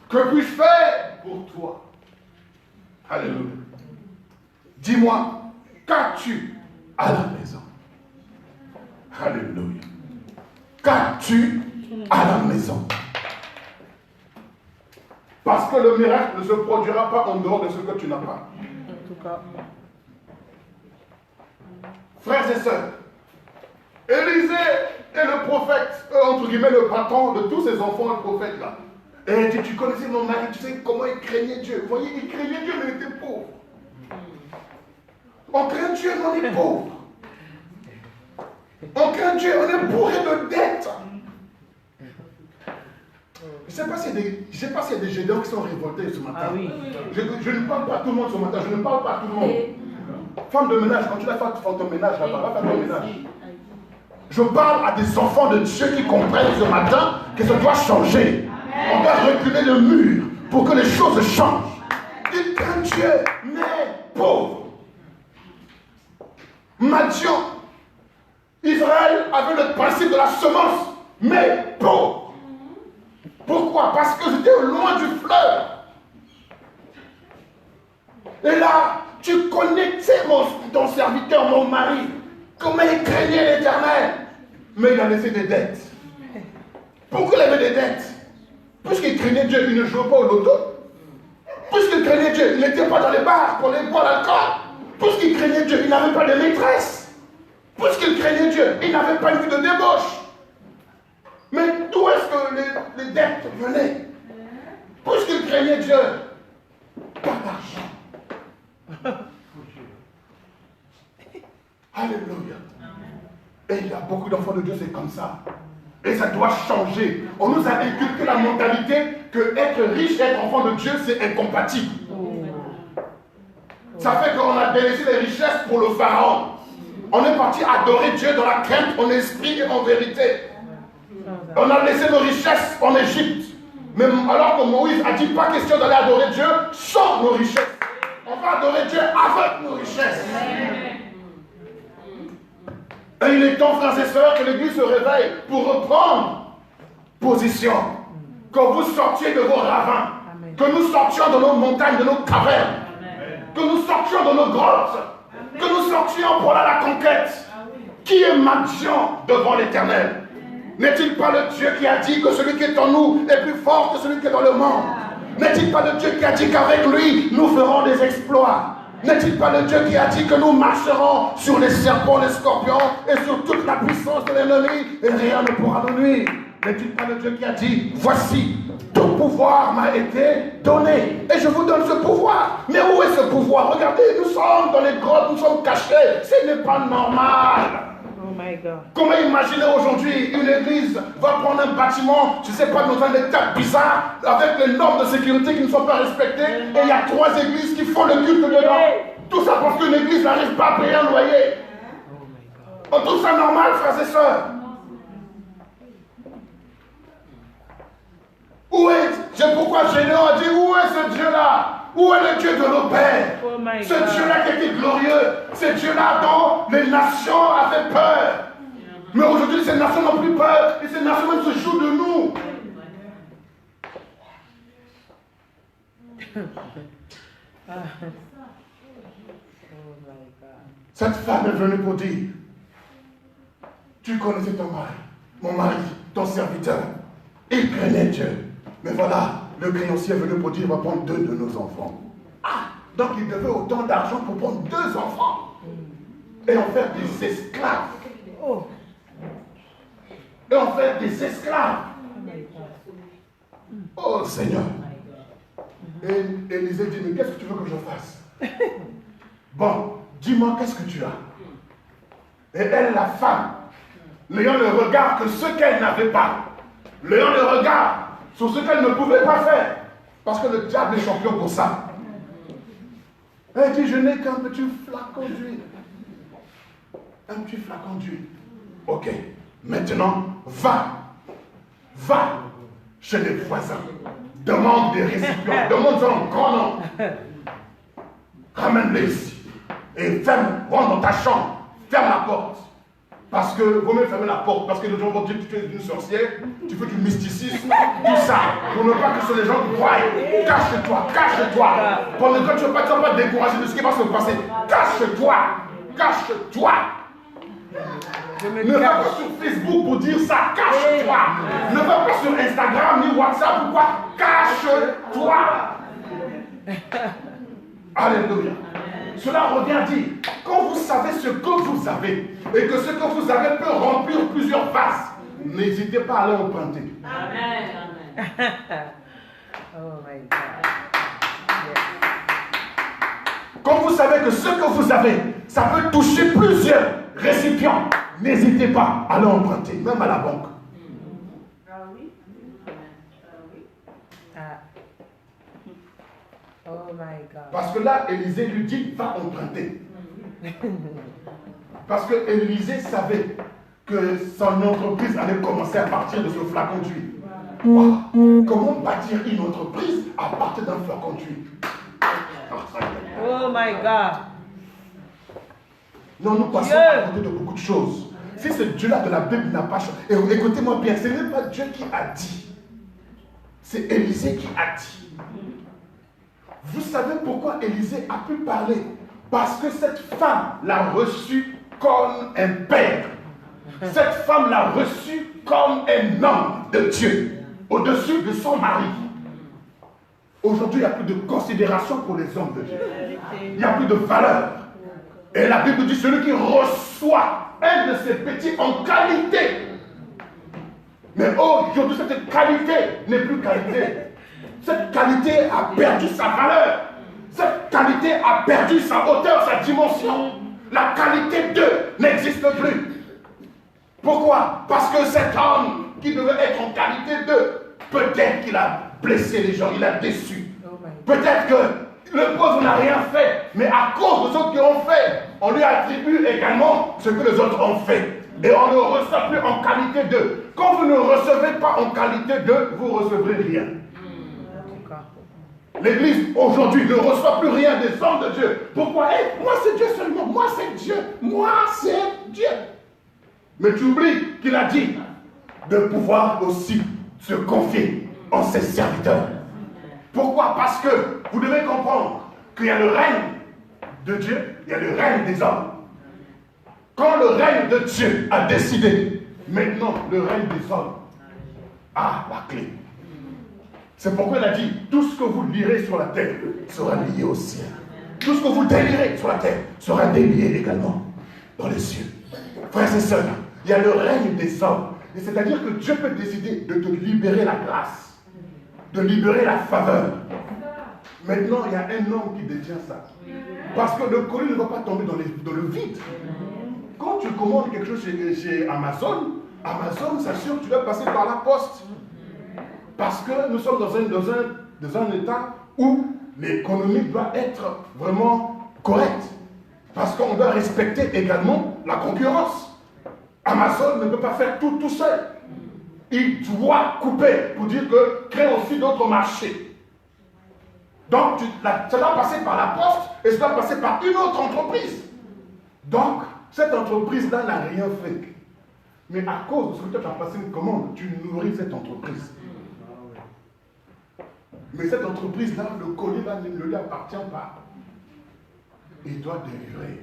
que puis-je faire pour toi? Alléluia. Dis-moi, qu'as-tu à la maison? Alléluia. Qu'as-tu à la maison? Parce que le miracle ne se produira pas en dehors de ce que tu n'as pas. En tout cas. Frères et sœurs, Élisée est le prophète, entre guillemets le patron de tous ces enfants et prophètes là. Et il dit, tu connaissais mon mari, tu sais comment il craignait Dieu. Vous voyez, il craignait Dieu, mais il était pauvre. On craint Dieu, mais on est pauvre. On craint Dieu, on est bourré de dettes. Je ne sais pas s'il y a des Gédéons qui sont révoltés ce matin. Ah oui. Je ne parle pas à tout le monde ce matin, je ne parle pas à tout le monde. Femme de ménage, quand tu vas faire ton ménage là-bas, va faire ton ménage. Je parle à des enfants de Dieu qui comprennent ce matin que ça doit changer. On doit reculer le mur pour que les choses changent. Il craint Dieu, mais pauvre. Madian, Israël avait le principe de la semence, mais pauvre. Pourquoi? Parce que j'étais loin du fleuve. Et là, tu connaissais ton serviteur, mon mari, comment il craignait l'Éternel. Mais il a laissé des dettes. Pourquoi il avait des dettes? Puisqu'il craignait Dieu, il ne jouait pas au loto. Puisqu'il craignait Dieu, il n'était pas dans les bars pour les boire l'alcool. Puisqu'il craignait Dieu, il n'avait pas de maîtresse. Puisqu'il craignait Dieu, il n'avait pas une vie de débauche. Mais d'où est-ce que les dettes venaient? Puisqu'il craignait Dieu, pas d'argent. Alléluia. Et il y a beaucoup d'enfants de Dieu, c'est comme ça. Et ça doit changer. On nous a inculqué la mentalité que être riche et être enfant de Dieu, c'est incompatible. Ça fait qu'on a délaissé les richesses pour le pharaon. On est parti adorer Dieu dans la crainte, en esprit et en vérité. On a laissé nos richesses en Égypte. Mais alors que Moïse a dit, pas question d'aller adorer Dieu sans nos richesses. On va adorer Dieu avec nos richesses. Et il est temps, frères et sœurs, que l'Église se réveille pour reprendre position. Que vous sortiez de vos ravins. Amen. Que nous sortions de nos montagnes, de nos cavernes. Amen. Que nous sortions de nos grottes. Amen. Que nous sortions pour la conquête. Qui est Madian devant l'Éternel? N'est-il pas le Dieu qui a dit que celui qui est en nous est plus fort que celui qui est dans le monde? N'est-il pas le Dieu qui a dit qu'avec lui, nous ferons des exploits? N'est-il pas le Dieu qui a dit que nous marcherons sur les serpents, les scorpions et sur toute la puissance de l'ennemi et rien ne pourra nous nuire? N'est-il pas le Dieu qui a dit, voici, tout pouvoir m'a été donné et je vous donne ce pouvoir? Mais où est ce pouvoir? Regardez, nous sommes dans les grottes, nous sommes cachés. Ce n'est pas normal. Oh my God. Comment imaginer aujourd'hui une église va prendre un bâtiment, je ne sais pas, dans un état bizarre, avec les normes de sécurité qui ne sont pas respectées, et il y a 3 églises qui font le culte dedans. Tout ça parce qu'une église n'arrive pas à payer un loyer. On trouve ça normal, frères et sœurs? Où est, c'est pourquoi Gédéon a dit, où est ce Dieu-là? Où est le Dieu de nos pères? Oh my Ce God. Dieu-là qui était glorieux, ce Dieu-là dont les nations avaient peur. Mais aujourd'hui, ces nations n'ont plus peur et ces nations même se jouent de nous. Cette femme est venue pour dire, tu connaissais ton mari, mon mari, ton serviteur. Il craignait Dieu. Mais voilà, le créancier est venu pour dire, il va prendre 2 de nos enfants. Ah, donc il devait autant d'argent pour prendre 2 enfants. Et en faire des esclaves. Oh. Et en faire des esclaves. Oh Seigneur. Et Élisée dit, mais qu'est-ce que tu veux que je fasse? Bon, dis-moi, qu'est-ce que tu as? Et elle, la femme, n'ayant le regard que ce qu'elle n'avait pas, n'ayant le regard sur ce qu'elle ne pouvait pas faire, parce que le diable est champion pour ça. Elle dit, je n'ai qu'un petit flacon d'huile. Un petit flacon d'huile. Ok, maintenant, va chez les voisins. Demande des récipients, demande-en un grand nombre. ramène-les ici. Et rentre dans ta chambre, ferme la porte. Parce que, vaut mieux fermer la porte, parce que les gens vont dire que tu es une sorcière, tu fais du mysticisme, tout ça. Pour ne pas que ce soit les gens qui croient. Cache-toi, cache-toi. Pendant que tu ne vas pas te décourager de ce qui va se passer. Cache-toi, cache-toi. Ne va pas sur Facebook pour dire ça, cache-toi. Ne va pas sur Instagram ni WhatsApp, pourquoi? Cache-toi. Alléluia. Cela revient à dire, quand vous savez ce que vous avez, et que ce que vous avez peut remplir plusieurs vases, n'hésitez pas à aller emprunter. Amen. Oh my God. Quand vous savez que ce que vous avez, ça peut toucher plusieurs récipients, n'hésitez pas à aller emprunter, même à la banque. Ah oui. Oh my God. Parce que là, Élisée lui dit, va emprunter. Parce que Élisée savait que son entreprise allait commencer à partir de ce flacon d'huile. Wow. Comment bâtir une entreprise à partir d'un flacon d'huile? Oh my God. Non, nous passons à côté de beaucoup de choses. Si ce Dieu-là de la Bible n'a pas changé, et écoutez-moi bien, ce n'est pas Dieu qui a dit, c'est Élisée qui a dit. Vous savez pourquoi Élisée a pu parler? Parce que cette femme l'a reçu comme un père. Cette femme l'a reçu comme un homme de Dieu, au-dessus de son mari. Aujourd'hui, il n'y a plus de considération pour les hommes de Dieu. Il n'y a plus de valeur. Et la Bible dit, celui qui reçoit un de ses petits en qualité. Mais aujourd'hui, cette qualité n'est plus qualité. Cette qualité a perdu sa valeur. Cette qualité a perdu sa hauteur, sa dimension. La qualité de n'existe plus. Pourquoi? Parce que cet homme qui devait être en qualité de, peut-être qu'il a blessé les gens, il a déçu. Peut-être que le pauvre n'a rien fait, mais à cause de ceux qui ont fait, on lui attribue également ce que les autres ont fait. Et on ne reçoit plus en qualité de. Quand vous ne recevez pas en qualité de, vous ne recevrez rien. L'Église aujourd'hui ne reçoit plus rien des hommes de Dieu. Pourquoi? Moi c'est Dieu seulement, moi c'est Dieu, moi c'est Dieu. Mais tu oublies qu'il a dit de pouvoir aussi se confier en ses serviteurs. Pourquoi? Parce que vous devez comprendre qu'il y a le règne de Dieu, il y a le règne des hommes. Quand le règne de Dieu a décidé, maintenant le règne des hommes a la clé. C'est pourquoi il a dit, tout ce que vous lirez sur la terre sera lié au ciel. Tout ce que vous délirez sur la terre sera délié également dans les cieux. Frères et sœurs, il y a le règne des hommes. Et c'est-à-dire que Dieu peut décider de te libérer la grâce, de libérer la faveur. Maintenant, il y a un homme qui détient ça. Parce que le colis ne va pas tomber dans le vide. Quand tu commandes quelque chose chez Amazon, Amazon s'assure que tu dois passer par la poste. Parce que nous sommes dans un état où l'économie doit être vraiment correcte. Parce qu'on doit respecter également la concurrence. Amazon ne peut pas faire tout seul. Il doit couper pour dire que crée aussi d'autres marchés. Donc, ça doit passer par la poste et ça doit passer par une autre entreprise. Donc, cette entreprise-là n'a rien fait. Mais à cause de ce que tu as passé une commande, tu nourris cette entreprise. Mais cette entreprise-là, le colis là, ne lui appartient pas. Il doit délivrer.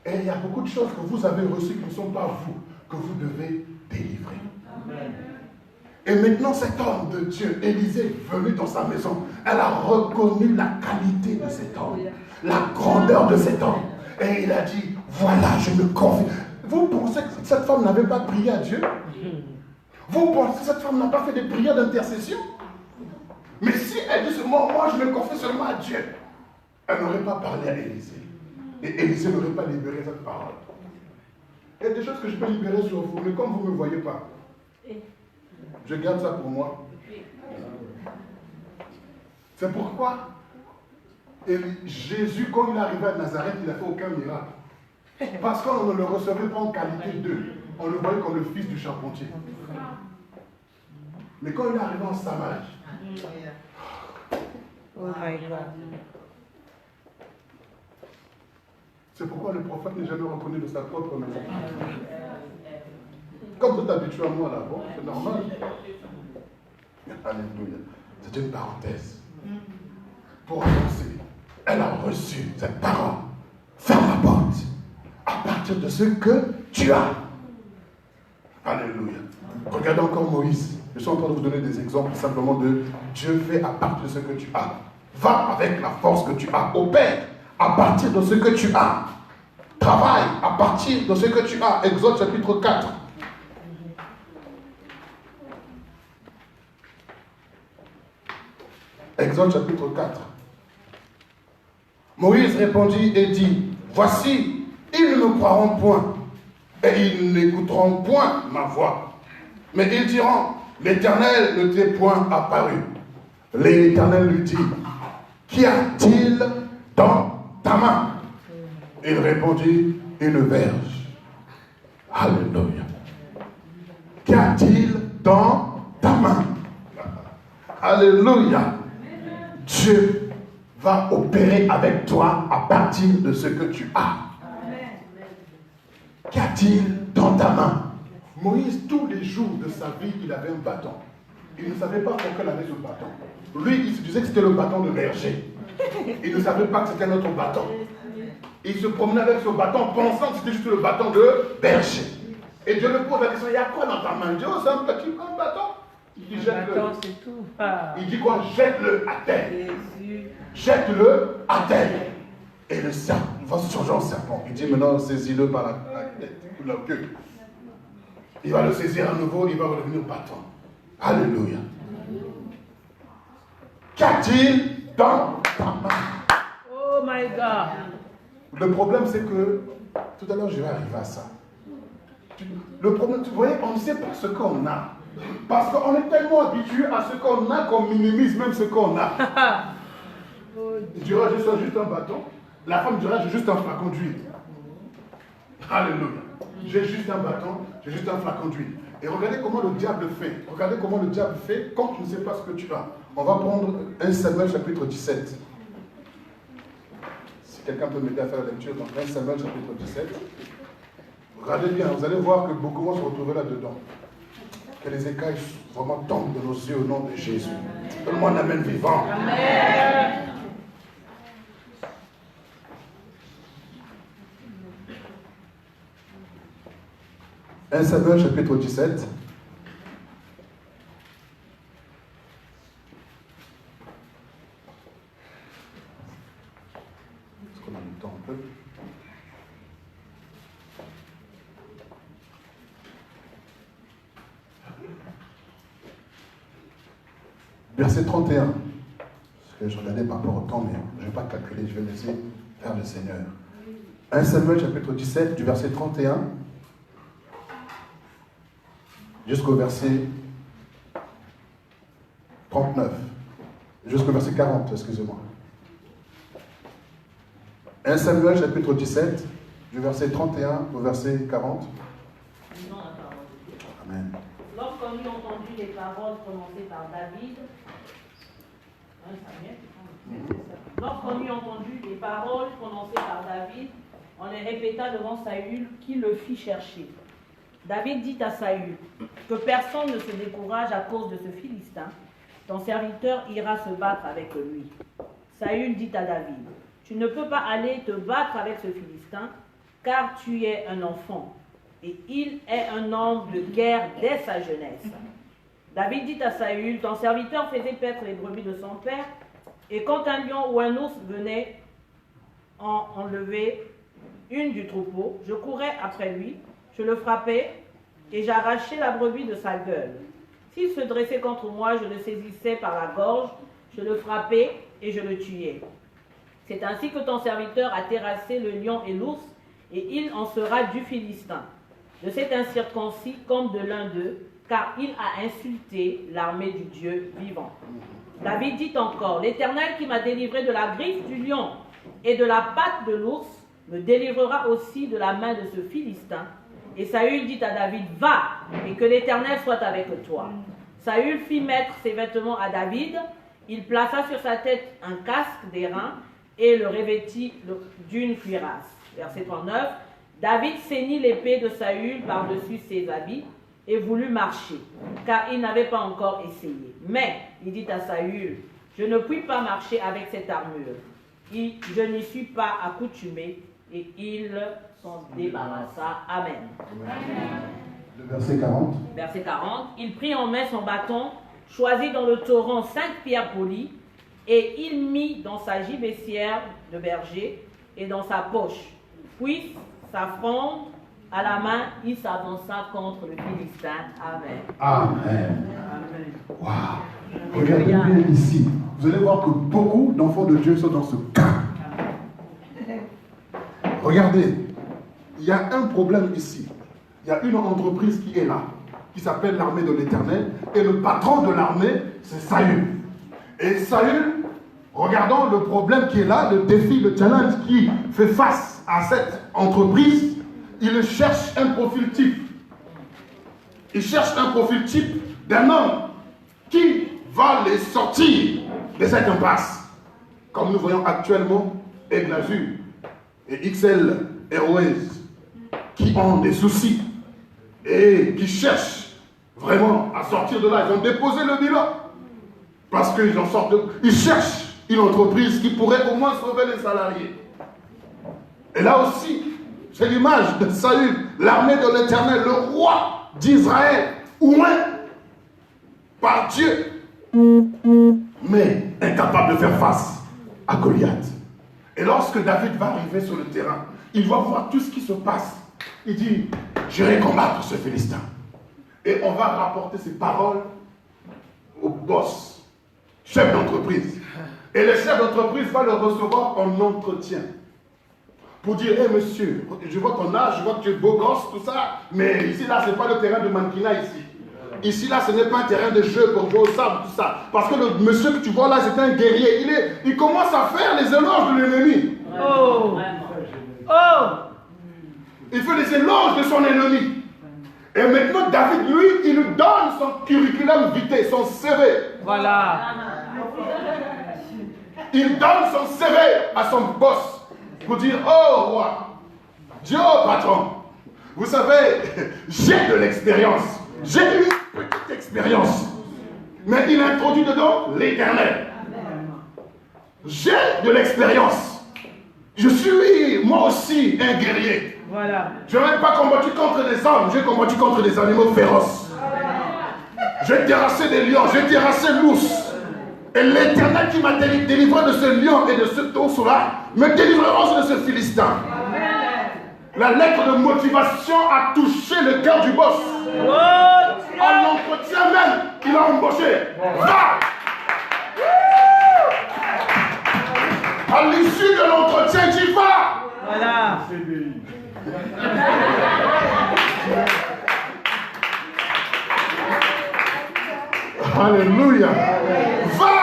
Et il y a beaucoup de choses que vous avez reçues qui ne sont pas vous, que vous devez délivrer. Amen. Et maintenant, cet homme de Dieu, Élisée, est venu dans sa maison. Elle a reconnu la qualité de cet homme, la grandeur de cet homme. Et il a dit, voilà, je me confie. Vous pensez que cette femme n'avait pas prié à Dieu? Vous pensez que cette femme n'a pas fait des prières d'intercession? Mais si elle dit seulement, moi je me confie seulement à Dieu, elle n'aurait pas parlé à Élisée. Et Élisée n'aurait pas libéré cette parole. Il y a des choses que je peux libérer sur vous, mais comme vous ne me voyez pas, je garde ça pour moi. C'est pourquoi Jésus, quand il est arrivé à Nazareth, il n'a fait aucun miracle. Parce qu'on ne le recevait pas en qualité d'eux. On le voyait comme le fils du charpentier. Mais quand il est arrivé en Samarie, oh my God. C'est pourquoi le prophète n'est jamais retourné de sa propre maison. Comme vous êtes habitué à moi là-bas, c'est normal. Alléluia. C'est une parenthèse. Pour avancer, elle a reçu cette parole. Ferme la porte à partir de ce que tu as. Alléluia. Regardez encore Moïse. Je suis en train de vous donner des exemples simplement de Dieu fait à partir de ce que tu as. Va avec la force que tu as. Opère à partir de ce que tu as. Travaille à partir de ce que tu as. Exode chapitre 4. Exode chapitre 4. Moïse répondit et dit, voici, ils ne me croiront point, et ils n'écouteront point ma voix. Mais ils diront, l'Éternel ne t'est point apparu. L'Éternel lui dit, qu'y a-t-il dans ta main? Il répondit, une verge. Alléluia. Qu'y a-t-il dans ta main? Alléluia. Dieu va opérer avec toi à partir de ce que tu as. Qu'y a-t-il dans ta main? Moïse, tous les jours de sa vie, il avait un bâton. Il ne savait pas pourquoi il avait ce bâton. Lui, il se disait que c'était le bâton de berger. Il ne savait pas que c'était notre bâton. Il se promenait avec ce bâton pensant que c'était juste le bâton de berger. Et Dieu lui pose la question, il y a quoi dans ta main? Dieu, c'est un petit bâton. Il dit, jette-le. C'est tout. Ah. Il dit quoi? Jette-le à terre. Jésus. Jette-le à terre. Et le serpent va se changer en serpent. Il dit maintenant, saisis-le par la tête ou la queue. Il va le saisir à nouveau, il va redevenir bâton. Alléluia. Qu'a-t-il dans ta main? Oh my God. Le problème, c'est que, tout à l'heure, je vais arriver à ça. Le problème, vous voyez, on ne sait pas ce qu'on a. Parce qu'on est tellement habitué à ce qu'on a qu'on minimise même ce qu'on a. Il dira juste un bâton. La femme dira j'ai juste un flacon d'huile. Alléluia. J'ai juste un bâton, j'ai juste un flacon d'huile. Et regardez comment le diable fait. Regardez comment le diable fait quand tu ne sais pas ce que tu as. On va prendre 1 Samuel chapitre 17. Si quelqu'un peut m'aider à faire la lecture dans 1 Samuel chapitre 17. Regardez bien, vous allez voir que beaucoup vont se retrouver là-dedans. Que les écailles vraiment tombent de nos yeux au nom de Jésus. Donne-moi un amen vivant. Amen. « 1 Samuel chapitre 17. Est-ce qu'on a du temps un peu? Verset 31. Parce que je regardais par rapport au temps, mais je ne vais pas calculer, je vais laisser faire le Seigneur. 1 Samuel chapitre 17, du verset 31 jusqu'au verset 39. Jusqu'au verset 40, excusez-moi. 1 Samuel chapitre 17, du verset 31 au verset 40. Amen. Lorsqu'on eut entendu les paroles prononcées par David, lorsqu'on eut entendu les paroles prononcées par David, on les répéta devant Saül, qui le fit chercher. David dit à Saül, que personne ne se décourage à cause de ce Philistin. Ton serviteur ira se battre avec lui. Saül dit à David, tu ne peux pas aller te battre avec ce Philistin, car tu es un enfant, et il est un homme de guerre dès sa jeunesse. David dit à Saül, ton serviteur faisait paître les brebis de son père, et quand un lion ou un ours venait en enlever une du troupeau, je courais après lui, je le frappais et j'arrachais la brebis de sa gueule. S'il se dressait contre moi, je le saisissais par la gorge, je le frappais et je le tuais. C'est ainsi que ton serviteur a terrassé le lion et l'ours, et il en sera du Philistin, de cet incirconcis comme de l'un d'eux, car il a insulté l'armée du Dieu vivant. David dit encore, l'Éternel qui m'a délivré de la griffe du lion et de la patte de l'ours, me délivrera aussi de la main de ce Philistin. Et Saül dit à David, va, et que l'Éternel soit avec toi. Saül fit mettre ses vêtements à David, il plaça sur sa tête un casque d'airain et le revêtit d'une cuirasse. Verset 39. David ceignit l'épée de Saül par-dessus ses habits et voulut marcher, car il n'avait pas encore essayé. Mais il dit à Saül, je ne puis pas marcher avec cette armure. Je n'y suis pas accoutumé, et il s'en débarrassa. Amen. Le verset 40. Verset 40. Il prit en main son bâton, choisit dans le torrent 5 pierres polies, et il mit dans sa gibecière de berger et dans sa poche. Puis, sa fronde à la main, il s'avança contre le Philistin. Amen. Amen. Amen. Waouh. Regardez bien ici. Vous allez voir que beaucoup d'enfants de Dieu sont dans ce cas. Regardez, il y a un problème ici. Il y a une entreprise qui est là, qui s'appelle l'armée de l'Éternel, et le patron de l'armée, c'est Saül. Et Saül, regardons le problème qui est là, le défi, le challenge qui fait face à cette entreprise, il cherche un profil type. Il cherche un profil type d'un homme qui va les sortir de cette impasse. Comme nous voyons actuellement Aigle Azur et XL Airways qui ont des soucis et qui cherchent vraiment à sortir de là. Ils ont déposé le bilan parce qu'ils en sortent ils cherchent une entreprise qui pourrait au moins sauver les salariés. Et là aussi, c'est l'image de Saül, l'armée de l'Éternel, le roi d'Israël, oint par Dieu, mais incapable de faire face à Goliath. Et lorsque David va arriver sur le terrain, il va voir tout ce qui se passe. Il dit, j'irai combattre ce Philistin. Et on va rapporter ces paroles au boss, chef d'entreprise. Et le chef d'entreprise va le recevoir en entretien. Pour dire, hé monsieur, je vois ton âge, je vois que tu es beau gosse, tout ça, mais ici, là, ce n'est pas le terrain de mannequinat ici. Ici, là, ce n'est pas un terrain de jeu pour jouer au sable, tout ça. Parce que le monsieur que tu vois là, c'est un guerrier. Il commence à faire les éloges de l'ennemi. Oh! Oh! Il fait les éloges de son ennemi. Et maintenant, David, lui, il lui donne son curriculum vitae, son CV. Voilà. Il donne son CV à son boss pour dire, oh roi, Dieu patron, vous savez, j'ai de l'expérience. J'ai eu une petite expérience. Mais il introduit dedans l'Éternel. J'ai de l'expérience. Je suis, moi aussi, un guerrier. Voilà. Je n'ai pas combattu contre des hommes, j'ai combattu contre des animaux féroces. J'ai terrassé des lions, j'ai terrassé l'ours. Et l'Éternel qui m'a délivré de ce lion et de ce ours-là, me délivrera aussi de ce Philistin. La lettre de motivation a touché le cœur du boss. En entretien même, il a embauché. Va! À l'issue de l'entretien, tu vas. Voilà. Alléluia. Va!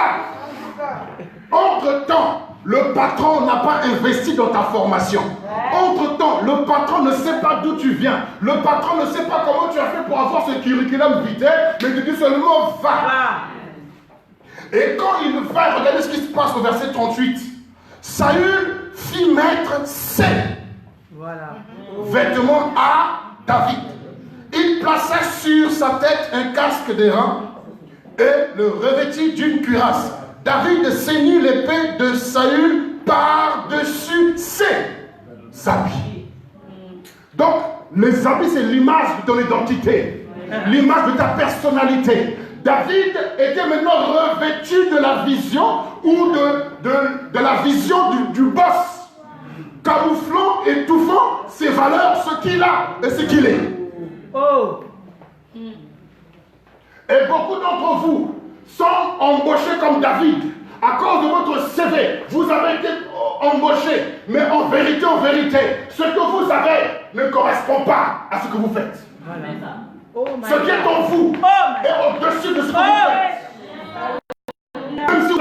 Entre-temps, le patron n'a pas investi dans ta formation. Entre-temps, le patron ne sait pas d'où tu viens. Le patron ne sait pas comment tu as fait pour avoir ce curriculum vitae, mais tu dis seulement va. Et quand il va, regardez ce qui se passe au verset 38. Saül fit mettre ses vêtements à David. Il plaça sur sa tête un casque d'airain et le revêtit d'une cuirasse. David ceignit l'épée de Saül par-dessus ses habits. Donc, les habits, c'est l'image de ton identité, l'image de ta personnalité. David était maintenant revêtu de la vision ou de la vision du boss, camouflant, étouffant ses valeurs, ce qu'il a et ce qu'il est. Oh! Et beaucoup d'entre vous sont embauchés comme David à cause de votre CV. Vous avez été embauchés, mais en vérité, ce que vous avez ne correspond pas à ce que vous faites. Oh Ce qui est en vous est au-dessus de ce que vous faites. Même si vous